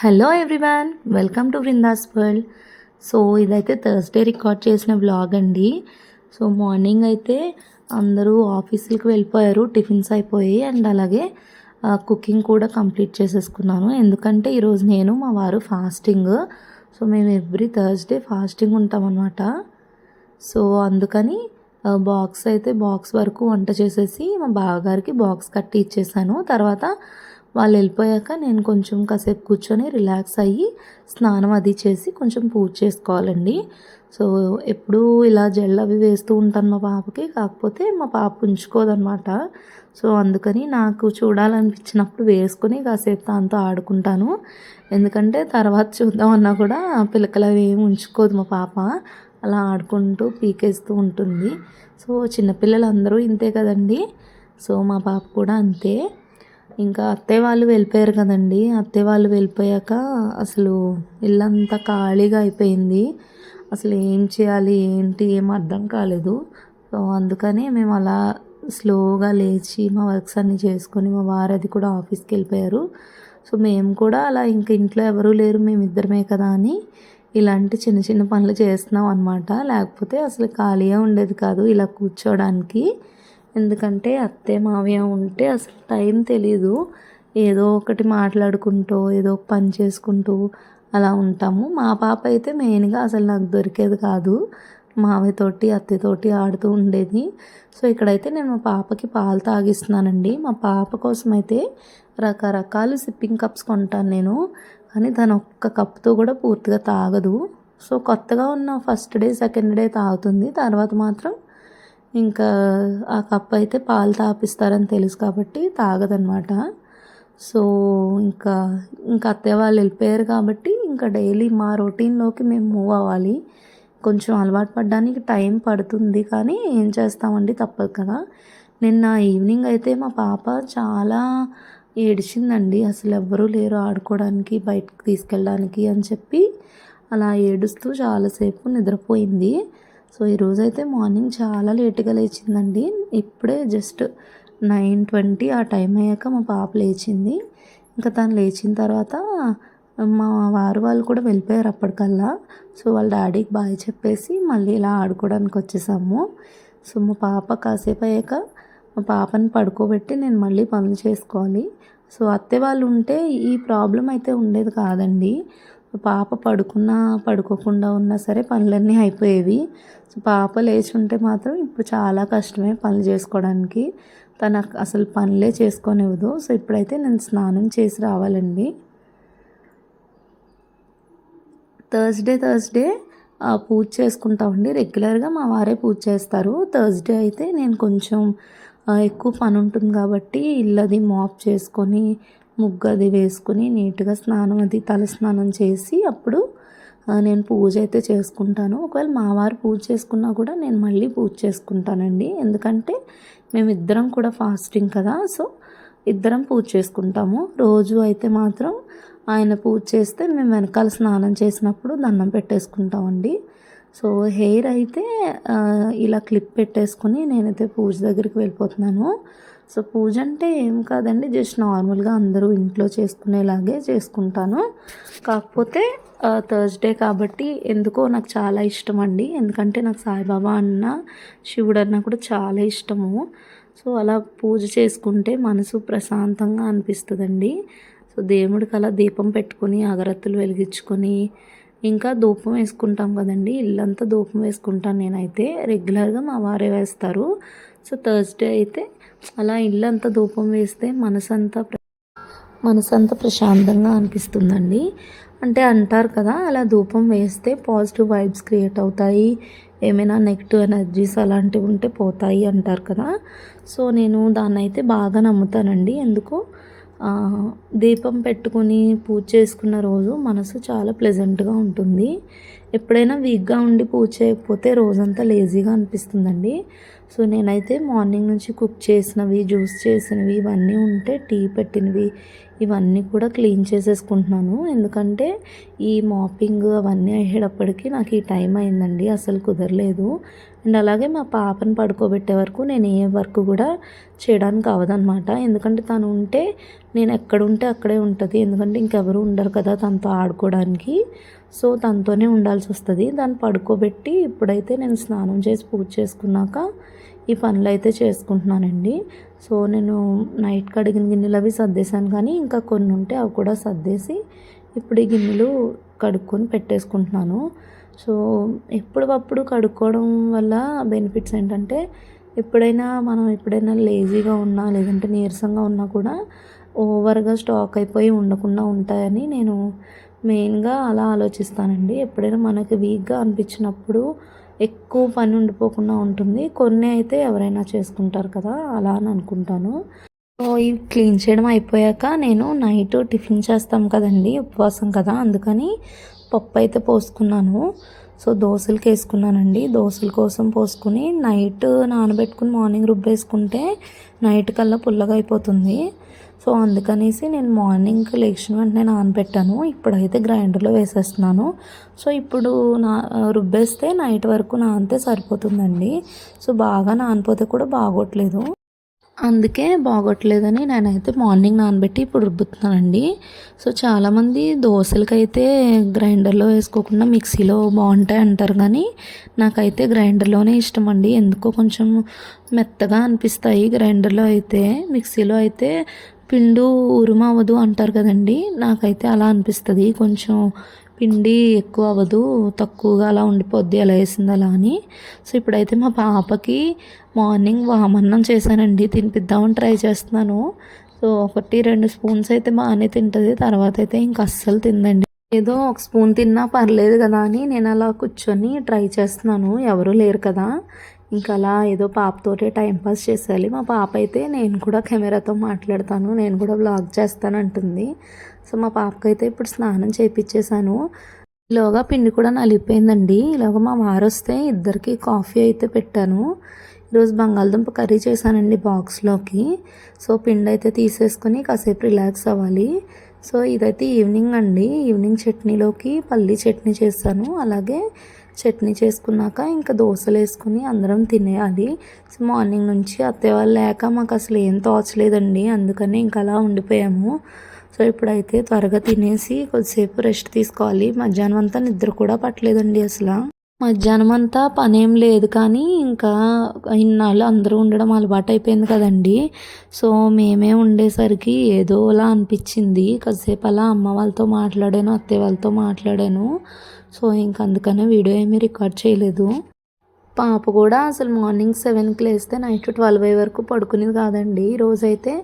Hello everyone, welcome to Vrinda's world. So ఇదైతే Thursday record చేసిన vlog అండి. సో మార్నింగ్ అయితే అందరూ ఆఫీసులకు వెళ్ళిపోయారు, టిఫిన్స్ అయిపోయి అండ్ అలాగే కుకింగ్ కూడా కంప్లీట్ చేసేసుకున్నాను. ఎందుకంటే ఈరోజు నేను మా వారు ఫాస్టింగ్. సో మేము ఎవ్రీ థర్స్డే ఫాస్టింగ్ ఉంటామన్నమాట. సో అందుకని బాక్స్ వరకు వంట చేసేసి మా బావగారికి బాక్స్ కట్టి ఇచ్చేసాను. తర్వాత వాళ్ళు వెళ్ళిపోయాక నేను కొంచెం కాసేపు కూర్చొని రిలాక్స్ అయ్యి స్నానం అది చేసి కొంచెం పూజ చేసుకోవాలండి. సో ఎప్పుడూ ఇలా జెల్ అవి వేస్తూ ఉంటాను మా పాపకి, కాకపోతే మా పాప ఉంచుకోదనమాట. సో అందుకని నాకు చూడాలనిపించినప్పుడు వేసుకొని కాసేపు దాంతో ఆడుకుంటాను. ఎందుకంటే తర్వాత చూద్దామన్నా కూడా పిలకలు అవి ఏమి ఉంచుకోదు మా పాప, అలా ఆడుకుంటూ పీకేస్తూ ఉంటుంది. సో చిన్నపిల్లలు అందరూ ఇంతే కదండి. సో మా పాప కూడా అంతే. ఇంకా అత్తయ్య వాళ్ళు వెళ్ళిపోయారు కదండి. అత్తయ్య వాళ్ళు వెళ్ళిపోయాక అసలు ఇల్లంతా ఖాళీగా అయిపోయింది. అసలు ఏం చేయాలి ఏంటి ఏం అర్థం కాలేదు. సో అందుకని మేము అలా స్లోగా లేచి మా వర్క్స్ అన్నీ చేసుకొని మా వారు అది కూడా ఆఫీస్కి వెళ్ళిపోయారు. సో మేము కూడా అలా ఇంక ఇంట్లో ఎవరూ లేరు, మేమిద్దరమే కదా అని ఇలాంటి చిన్న చిన్న పనులు చేస్తున్నాం అనమాట. లేకపోతే అసలు ఖాళీగా ఉండేది కాదు ఇలా కూర్చోడానికి. ఎందుకంటే అత్తయ్య మావయ్య ఉంటే అసలు టైం తెలీదు. ఏదో ఒకటి మాట్లాడుకుంటూ ఏదో ఒక పని చేసుకుంటూ అలా ఉంటాము. మా పాప అయితే మెయిన్గా అసలు నాకు దొరికేది కాదు, మావయ్యతోటి అత్తయ్యతోటి ఆడుతూ ఉండేది. సో ఇక్కడైతే నేను మా పాపకి పాలు తాగిస్తున్నానండి. మా పాప కోసం అయితే రకరకాలు సిప్పింగ్ కప్స్ కొంటాను నేను, కానీ తను ఒక్క కప్తో కూడా పూర్తిగా తాగదు. సో కొత్తగా ఉన్న ఫస్ట్ డే సెకండ్ డే తాగుతుంది, తర్వాత మాత్రం ఇంకా ఆ కప్ అయితే పాలు తాపిస్తారని తెలుసు కాబట్టి తాగదనమాట. సో ఇంకా అత్తయ్య వాళ్ళు వెళ్ళిపోయారు కాబట్టి ఇంకా డైలీ మా రొటీన్లోకి మేము మూవ్ అవ్వాలి. కొంచెం అలవాటు పడడానికి టైం పడుతుంది, కానీ ఏం చేస్తామండి, తప్పదు కదా. నిన్న ఈవినింగ్ అయితే మా పాప చాలా ఏడిచిందండి. అసలు ఎవ్వరూ లేరు ఆడుకోవడానికి, బయటకు తీసుకెళ్ళడానికి అని చెప్పి అలా ఏడుస్తూ చాలాసేపు నిద్రపోయింది. సో ఈరోజైతే మార్నింగ్ చాలా లేట్గా లేచిందండి. ఇప్పుడే జస్ట్ 9:20 ఆ టైం అయ్యాక మా పాప లేచింది. ఇంకా తను లేచిన తర్వాత మా వారు వాళ్ళు కూడా వెళ్ళిపోయారు అప్పటికల్లా. సో వాళ్ళ డాడీకి బాయ్ చెప్పేసి మళ్ళీ ఇలా ఆడుకోవడానికి వచ్చేసాము. సో మా పాప కాసేపు అయ్యాక మా పాపని పడుకోబెట్టి నేను మళ్ళీ పనులు చేసుకోవాలి. సో అత్తయ్య వాళ్ళు ఉంటే ఈ ప్రాబ్లం అయితే ఉండేది కాదండి. పాప పడుకున్నా పడుకోకుండా ఉన్నా సరే పనులన్నీ అయిపోయేవి. సో పాప లేచి ఉంటే మాత్రం ఇప్పుడు చాలా కష్టమే పనులు చేసుకోవడానికి. తను అసలు పనులే చేసుకోనివ్వదు. సో ఇప్పుడైతే నేను స్నానం చేసి రావాలండి. థర్స్డే పూజ చేసుకుంటామండి. రెగ్యులర్గా మా వారే పూజ చేస్తారు. థర్స్డే అయితే నేను కొంచెం ఎక్కువ పని ఉంటుంది కాబట్టి ఇల్లది మాప్ చేసుకొని ముగ్గు అది వేసుకొని నీట్గా స్నానం అది తల స్నానం చేసి అప్పుడు నేను పూజ అయితే చేసుకుంటాను. ఒకవేళ మా వారు పూజ చేసుకున్నా కూడా నేను మళ్ళీ పూజ చేసుకుంటానండి. ఎందుకంటే మేమిద్దరం కూడా ఫాస్టింగ్ కదా. సో ఇద్దరం పూజ చేసుకుంటాము. రోజు అయితే మాత్రం ఆయన పూజ చేస్తే మేము వెనకాల స్నానం చేసినప్పుడు దండం పెట్టేసుకుంటామండి. సో హెయిర్ అయితే ఇలా క్లిప్ పెట్టేసుకొని నేనైతే పూజ దగ్గరికి వెళ్ళిపోతున్నాను. సో పూజ అంటే ఏం కాదండి, జస్ట్ నార్మల్గా అందరూ ఇంట్లో చేసుకునేలాగే చేసుకుంటాను. కాకపోతే థర్స్డే కాబట్టి ఎందుకో నాకు చాలా ఇష్టం అండి. ఎందుకంటే నాకు సాయిబాబా అన్న శివుడు అన్న కూడా చాలా ఇష్టము. సో అలా పూజ చేసుకుంటే మనసు ప్రశాంతంగా అనిపిస్తుందండి. సో దేవుడికి అలా దీపం పెట్టుకొని అగరత్తులు వెలిగించుకొని ఇంకా ధూపం వేసుకుంటాం కదండి, ఇల్లంతా ధూపం వేసుకుంటాను నేనైతే. రెగ్యులర్గా మా వారే వేస్తారు. సో థర్స్డే అయితే అలా ఇల్లంతా ధూపం వేస్తే మనసంతా ప్రశాంతంగా అనిపిస్తుందండి. అంటే అంటారు కదా, అలా ధూపం వేస్తే పాజిటివ్ వైబ్స్ క్రియేట్ అవుతాయి, ఏమైనా నెగిటివ్ ఎనర్జీస్ అలాంటివి ఉంటే పోతాయి అంటారు కదా. సో నేను దాన్ని అయితే బాగా నమ్ముతానండి. ఎందుకు దీపం పెట్టుకుని పూజ చేసుకున్న రోజు మనసు చాలా ప్లెజెంట్గా ఉంటుంది. ఎప్పుడైనా వీక్గా ఉండి పూజ చేయకపోతే రోజంతా లేజీగా అనిపిస్తుందండి. సో నేనైతే మార్నింగ్ నుంచి కుక్ చేసినవి, జ్యూస్ చేసినవి ఇవన్నీ ఉంటే టీ పెట్టినవి ఇవన్నీ కూడా క్లీన్ చేసేసుకుంటున్నాను. ఎందుకంటే ఈ మాపింగ్ అవన్నీ అయ్యేటప్పటికి నాకు ఈ టైం అయిందండి, అసలు కుదరలేదు. అండ్ అలాగే మా పాపను పడుకోబెట్టే వరకు నేను ఏ వర్క్ కూడా చేయడానికి అవ్వదన్నమాట. ఎందుకంటే తను ఉంటే నేను ఎక్కడుంటే అక్కడే ఉంటుంది. ఎందుకంటే ఇంకెవరు ఉండరు కదా తనతో ఆడుకోవడానికి. సో తనతోనే ఉండాల్సి వస్తుంది. దాన్ని పడుకోబెట్టి ఇప్పుడైతే నేను స్నానం చేసి పూజ చేసుకున్నాక ఈ పనులు అయితే చేసుకుంటున్నానండి. సో నేను నైట్ కడిగిన గిన్నెలు అవి సర్దేశాను, కానీ ఇంకా కొన్ని ఉంటే అవి కూడా సర్దేసి ఇప్పుడు ఈ గిన్నెలు కడుక్కొని పెట్టేసుకుంటున్నాను. సో ఎప్పటికప్పుడు కడుక్కోవడం వల్ల బెనిఫిట్స్ ఏంటంటే ఎప్పుడైనా లేజీగా ఉన్నా లేదంటే నీరసంగా ఉన్నా కూడా ఓవర్గా స్టాక్ అయిపోయి ఉండకుండా ఉంటాయని నేను మెయిన్గా అలా ఆలోచిస్తానండి. ఎప్పుడైనా మనకి వీక్గా అనిపించినప్పుడు ఎక్కువ పని ఉండిపోకుండా ఉంటుంది. కొన్ని అయితే ఎవరైనా చేసుకుంటారు కదా, అలా అని అనుకుంటాను. సో ఇవి క్లీన్ చేయడం అయిపోయాక నేను నైట్ టిఫిన్ చేస్తాం కదండి, ఉపవాసం కదా, అందుకని పప్పు అయితే పోసుకున్నాను. సో దోశలకి వేసుకున్నానండి. దోశల కోసం పోసుకుని నైట్ నానబెట్టుకుని మార్నింగ్ రుబ్బేసుకుంటే నైట్ కల్లా పుల్లగా అయిపోతుంది. సో అందుకనేసి నేను మార్నింగ్ లేచిన వెంటనే నానబెట్టాను. ఇప్పుడైతే గ్రైండర్లో వేసేస్తున్నాను. సో ఇప్పుడు రుబ్బేస్తే నైట్ వరకు నానితే సరిపోతుందండి. సో బాగా నానిపోతే కూడా బాగోట్లేదు, అందుకే బాగోట్లేదని నేనైతే మార్నింగ్ నానబెట్టి ఇప్పుడు రుబ్బుతున్నానండి. సో చాలామంది దోశలకైతే గ్రైండర్లో వేసుకోకుండా మిక్సీలో బాగుంటాయి అంటారు, కానీ నాకైతే గ్రైండర్లోనే ఇష్టం అండి. ఎందుకో కొంచెం మెత్తగా అనిపిస్తాయి గ్రైండర్లో అయితే. మిక్సీలో అయితే పిండి ఉరుము అవ్వదు అంటారు కదండి, నాకైతే అలా అనిపిస్తుంది. కొంచెం పిండి ఎక్కువ అవ్వదు, తక్కువగా అలా ఉండిపోద్ది, అలా వేసింది అలా అని. సో ఇప్పుడైతే మా పాపకి మార్నింగ్ వామన్నం చేశానండి, తినిపిద్దామని ట్రై చేస్తున్నాను. సో 1-2 స్పూన్స్ అయితే బాగానే తింటుంది, తర్వాత అయితే ఇంక అస్సలు తిందండి. ఏదో ఒక స్పూన్ తిన్నా పర్లేదు కదా అని నేను అలా కూర్చొని ట్రై చేస్తున్నాను, ఎవరూ లేరు కదా. ఇంకా అలా ఏదో పాపతోటే టైంపాస్ చేసేయాలి. మా పాప అయితే నేను కూడా కెమెరాతో మాట్లాడతాను, నేను కూడా వ్లాగ్ చేస్తాను అంటుంది. సో మా పాపకైతే ఇప్పుడు స్నానం చేయించేసాను. ఈలోగా పిండి కూడా నలిగిపోయిందండి. ఇలాగ మా వారు వస్తే ఇద్దరికి కాఫీ అయితే పెట్టాను. ఈరోజు బంగాళదుంప కర్రీ చేశానండి బాక్స్లోకి. సో పిండి అయితే తీసేసుకొని కాసేపు రిలాక్స్ అవ్వాలి. సో ఇదైతే ఈవినింగ్ అండి. ఈవినింగ్ చట్నీలోకి పల్లీ చట్నీ చేశాను. అలాగే చట్నీ చేసుకున్నాక ఇంకా దోశలు వేసుకుని అందరం తినేయాలి. సో మార్నింగ్ నుంచి అత్తయ్య వాళ్ళు లేక మాకు అసలు ఏం తోచలేదండి, అందుకని ఇంకా అలా ఉండిపోయాము. సో ఇప్పుడైతే త్వరగా తినేసి కొద్దిసేపు రెస్ట్ తీసుకోవాలి. మధ్యాహ్నం అంతా నిద్ర కూడా పట్టలేదండి అసలు. మధ్యాహ్నం అంతా పనేం లేదు, కానీ ఇంకా ఇన్నాళ్ళు అందరూ ఉండడం అలవాటు అయిపోయింది కదండి. సో మేమే ఉండేసరికి ఏదోలా అనిపించింది. కాసేపు అలా అమ్మ వాళ్ళతో మాట్లాడాను, అత్తయ్య వాళ్ళతో మాట్లాడాను. సో ఇంక అందుకనే వీడియో ఏమీ రికార్డ్ చేయలేదు. పాప కూడా అసలు మార్నింగ్ 7కి లేస్తే నైట్ 12 అయ్యే వరకు పడుకునేది కాదండి. ఈరోజైతే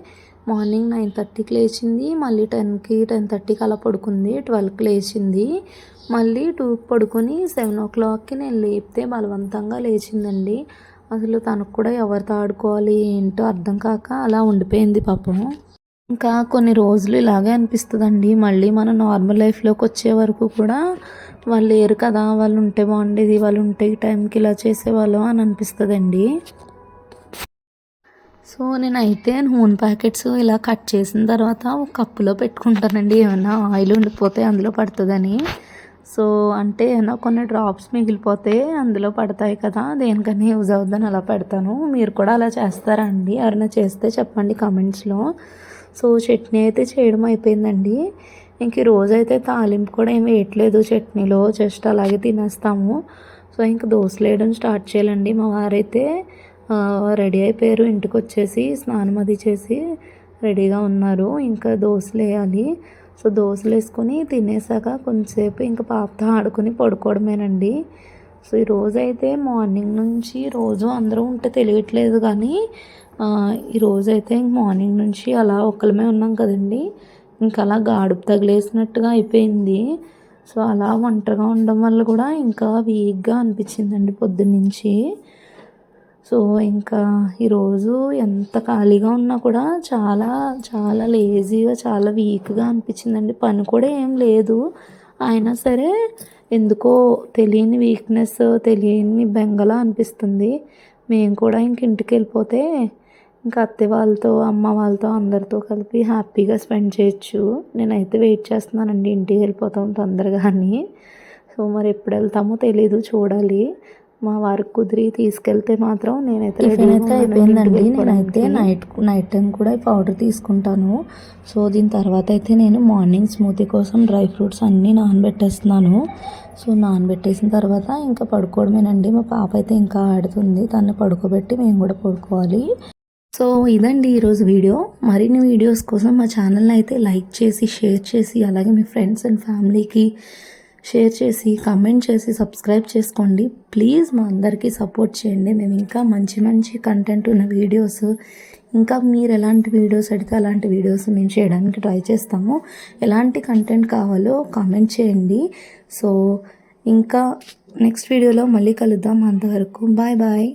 మార్నింగ్ 9:30కి లేచింది, మళ్ళీ 10:30కి అలా పడుకుంది, 12కి లేచింది, మళ్ళీ 2కి పడుకొని 7 o'clockకి నేను లేపితే బలవంతంగా లేచిందండి. అసలు తనకు కూడా ఎవరితో ఆడుకోవాలి ఏంటో అర్థం కాక అలా ఉండిపోయింది పాపం. ఇంకా కొన్ని రోజులు ఇలాగే అనిపిస్తుందండి. మళ్ళీ మన నార్మల్ లైఫ్లోకి వచ్చే వరకు కూడా వాళ్ళు లేరు కదా, వాళ్ళు ఉంటే బాగుండేది, వాళ్ళు ఉంటే ఈ టైంకి ఇలా చేసేవాళ్ళం అని అనిపిస్తుందండి. సో నేనైతే నూనె ప్యాకెట్స్ ఇలా కట్ చేసిన తర్వాత ఒక కప్పులో పెట్టుకుంటానండి, ఏమన్నా ఆయిల్ ఉండిపోతే అందులో పడుతుందని. సో అంటే ఏమన్నా కొన్ని డ్రాప్స్ మిగిలిపోతే అందులో పడతాయి కదా, దేనికన్నా యూజ్ అవుద్దని అలా పెడతాను. మీరు కూడా అలా చేస్తారా అండి? ఎవరైనా చేస్తే చెప్పండి కామెంట్స్లో. సో చట్నీ అయితే చేయడం అయిపోయిందండి. ఇంక ఈరోజు అయితే తాలింపు కూడా ఏమి వేయట్లేదు చట్నీలో, జస్ట్ అలాగే తినేస్తాము. సో ఇంక దోశలు వేయడం స్టార్ట్ చేయాలండి. మా వారైతే రెడీ అయిపోయారు, ఇంటికి వచ్చేసి స్నానం అది చేసి రెడీగా ఉన్నారు. ఇంకా దోశలు వేయాలి. సో దోశలు వేసుకొని తినేసాక కొంచెంసేపు ఇంకా పాపతో ఆడుకొని పడుకోవడమేనండి. సో ఈరోజు అయితే మార్నింగ్ నుంచి రోజు అందరూ ఉంటే తెలియట్లేదు, కానీ ఈరోజైతే మార్నింగ్ నుంచి అలా ఒక్కలమే ఉన్నాం కదండి, ఇంకా అలా గాడుపు తగిలేసినట్టుగా అయిపోయింది. సో అలా ఒంటరిగా ఉండడం వల్ల కూడా ఇంకా వీక్గా అనిపించిందండి పొద్దున్నుంచి. సో ఇంకా ఈరోజు ఎంత ఖాళీగా ఉన్నా కూడా చాలా చాలా లేజీగా చాలా వీక్గా అనిపించిందండి. పని కూడా ఏం లేదు, అయినా సరే ఎందుకో తెలియని వీక్నెస్, తెలియని బెంగలా అనిపిస్తుంది. మేము కూడా ఇంక ఇంటికి వెళ్ళిపోతే ఇంకా అత్తయ్య వాళ్ళతో అమ్మ వాళ్ళతో అందరితో కలిపి హ్యాపీగా స్పెండ్ చేయొచ్చు. నేనైతే వెయిట్ చేస్తున్నానండి, ఇంటికి వెళ్ళిపోతాం తొందరగా అని. సో మరి ఎప్పుడు వెళ్తామో తెలీదు, చూడాలి. మా వారికి కుదిరి తీసుకెళ్తే మాత్రం నేనైతే టిఫిన్ అయితే అయిపోయిందండి. నేనైతే వెళ్ళిపోవడానికి. నైట్ టైం కూడా ఈ పౌడర్ తీసుకుంటాను. సో దీని తర్వాత అయితే నేను మార్నింగ్ స్మూతీ కోసం డ్రై ఫ్రూట్స్ అన్నీ నానబెట్టేస్తున్నాను. సో నానబెట్టేసిన తర్వాత ఇంకా పడుకోవడమేనండి. మా పాప అయితే ఇంకా ఆడుతుంది, తను పడుకోబెట్టి మేము కూడా పడుకోవాలి. సో ఇదండి ఈరోజు వీడియో. మరిన్ని వీడియోస్ కోసం మా ఛానల్ని అయితే లైక్ చేసి, షేర్ చేసి, అలాగే మీ ఫ్రెండ్స్ అండ్ ఫ్యామిలీకి షేర్ చేసి, కమెంట్ చేసి, సబ్స్క్రైబ్ చేసుకోండి. ప్లీజ్ మా అందరికీ సపోర్ట్ చేయండి. మేము ఇంకా మంచి మంచి కంటెంట్ ఉన్న వీడియోస్, ఇంకా మీరు ఎలాంటి వీడియోస్ అడిగితే అలాంటి వీడియోస్ మేము చేయడానికి ట్రై చేస్తాము. ఎలాంటి కంటెంట్ కావాలో కామెంట్ చేయండి. సో ఇంకా నెక్స్ట్ వీడియోలో మళ్ళీ కలుద్దాం. అంతవరకు బాయ్ బాయ్.